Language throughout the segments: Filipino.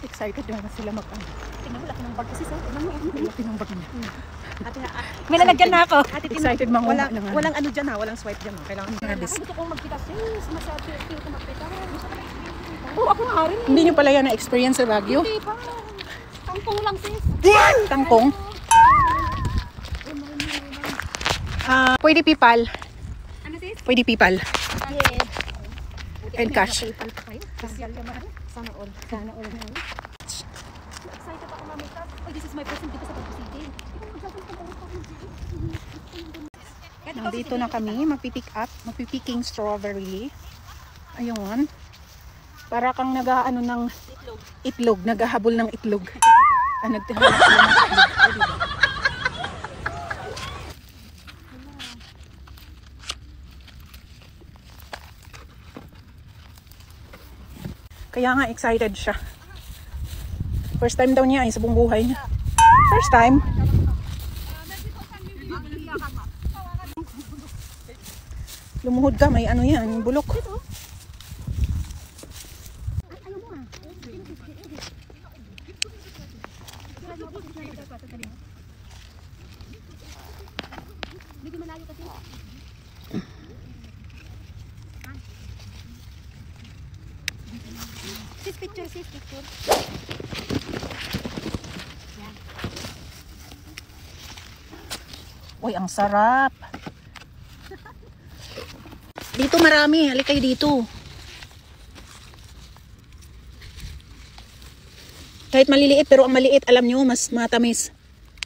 Excited na sila mag-ano. Tingnan mo, laki ng bag kasi sa. Tingnan mo, Laki ng bag niya. may lalagyan na ako. Excited manguha ng ano. Walang ano dyan ha, walang swipe dyan ha. Kailangan Gusto kong magpitas. Masabi ko magpitas. Oh, ako nga rin. Hindi nyo pala yan na-experience sa Baguio? Hindi pa. Kangkong lang sis. Kangkong? Pwede PayPal. Ano sis? Pwede PayPal. Yes. And cash. PayPal pa kayo. Sana all. Sana all. Excited ako mamitas. Oh, this is my first time dito sa Baguio City. Nandito na kami, magpipick up, magpipicking strawberry. Ayun. Para kang nag-ano ng itlog, naghahabol ng itlog. Naghahabol ng itlog. Diba? Kaya nga excited siya. First time daw niya ay sa buong buhay niya. First time. Lumuhod ka, may ano yan, bulok. Sis picture, sis picture. Uy, ang sarap. Dito marami, halik kayo dito. Kahit maliliit, pero ang maliit, alam nyo, mas matamis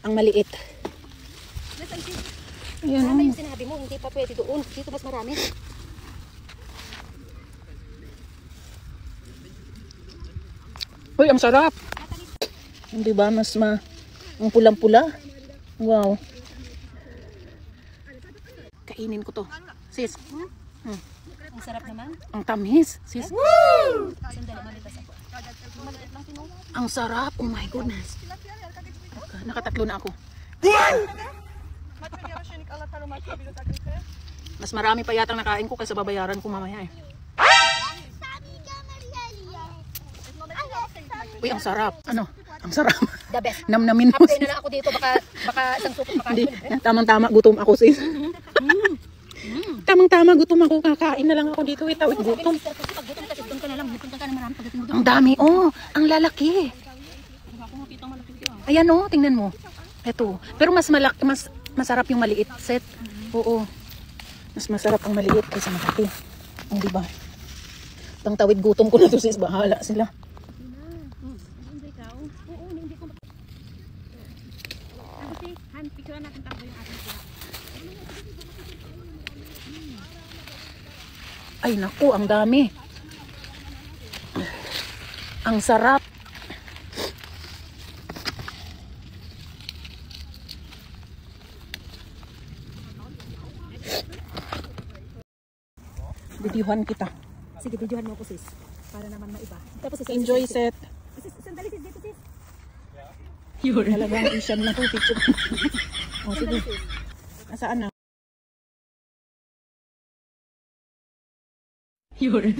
ang maliit. Ayan, Tama yung sinabi mo, hindi pa pwede doon. Dito mas marami. Uy, ang sarap. Hindi ba, mas ang pulang-pula. Wow. Kainin ko to. Sis. Ang sarap naman. Ang tamis. Sis. Sandali, malitas ako. Maliit lang tinuha. Ang sarap. Oh my goodness. Nakatatlo na ako. Mas marami pa yatang nakain ko kaysa babayaran ko mamaya eh. Uy, ang sarap. Ano? Ang sarap. The best. Namnamin mo. Upgrade na lang ako dito. Baka isang supot makain. Tamang-tama, gutom ako sis. Tamang-tama, gutom ako. Kakain na lang ako dito. Wait, gutom. Pag gutom kasi doon ka na lang. Punta ka na marami. Pagdating mo doon. Ang dami. Oh, ang lalaki. Ayan oh, tingnan mo. Eto. Pero mas malaki, mas masarap yung maliit set. Oo. Mas masarap ang maliit kaysa malaki. Ang diba? Pang tawid gutom ko na to sis. Bahala sila. Ay naku, ang dami. Ang sarap. Videohan kita. Sige, videohan mo ko sis. Para naman maiba. Tapos sis, Enjoy set. Sandali sis, dito sis. Yun. Talagang Asian na to. Picture. O sige. Nasaan na? Yun.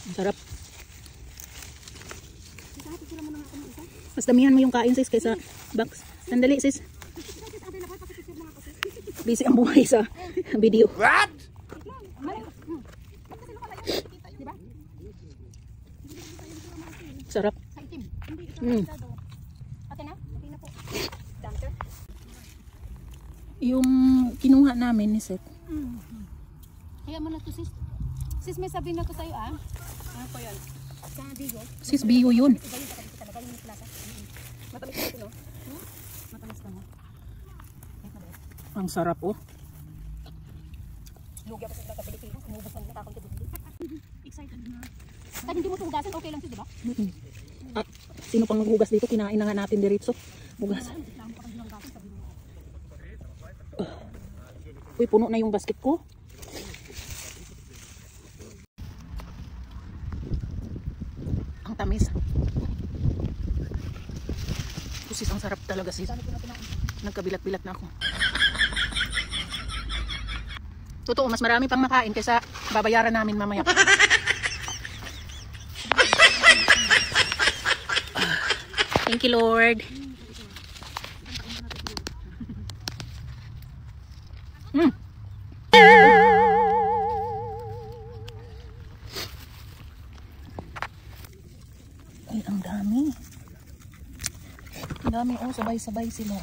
Ang sarap. Mas damihan mo yung kain sis kaysa box. Sandali sis. Busy ang buhay sa video. What? Sarap. Yung kinuha namin ni Seth. Kaya mo na to sis. Sis, may sabihin ako sa'yo ah. Ano po yun? Sa Digo. Sis, bio yun. Matamis ka no? Matamis ka mo. Ang sarap oh. Lugi ako sa Pilipinas. Umubos na ako dito. Excited na. Kahit hindi mo ito hugasan, okay lang ito, di ba? At sino pang maghugas dito? Kinain na nga natin diretso. Hugasan. Uy, puno na yung basket ko. Ang tamis. Sis, ang sarap talaga sis. Nagkabilat-bilat na ako. Totoo, mas marami pang makain kaysa babayaran namin mamaya. Thank you, Lord. Ay, ang dami. Ang dami, oh, sabay-sabay sila.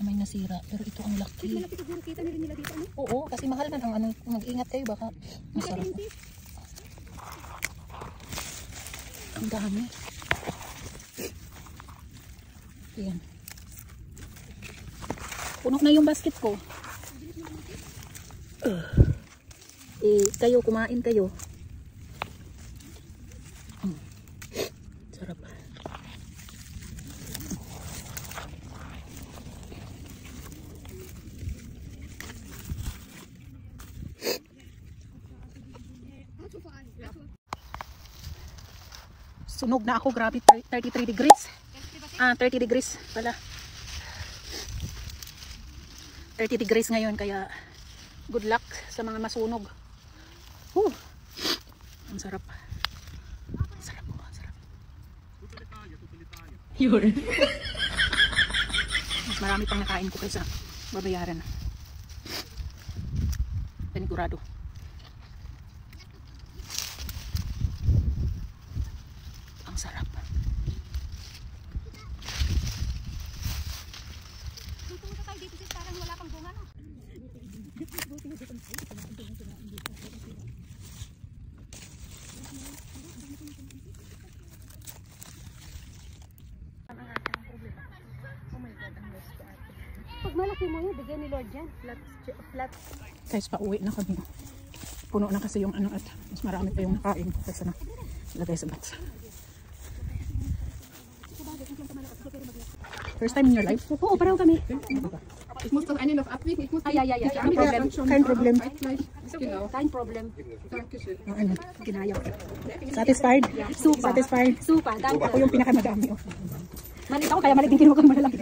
May nasira, pero ito ang laki. Malapit siguro kita na rin nila dito. Ano? Oo, kasi mahal man ang ano, mag-ingat kayo baka masarap. Ang dami. Ayan. Puno na yung basket ko. Kayo, kumain kayo. Sarap. Sunog na ako, grabe, 33 degrees. 30 degrees pala. 30 degrees ngayon, kaya good luck sa mga masunog. Ang sarap. Sarap po, sarap. Yun. Mas marami pang nakain ko kaysa babayaran. Panigurado. Ang sarap. Pupunta tayo dito sis, parang wala pang bunga, no? Pag malaki mo yun, bigyan ni Lord yan. Flat. Guys, pauwi na kami. Puno na kasi yung ano at mas marami pa yung nakain ko kaysa na lagay sa box. First time in your life? Oo, pareho kami. Ich muss das eine noch abwiegen. Ich muss Ay. Kein problem. Kein Problem. Genau. Kein problem. Dankeschön. Ano? Ginaya. Satisfied? Super. Satisfied? Super, danke. Ako yung pinakamadami. Oh. Malit ako, kaya malit din kinuha ko malalaki.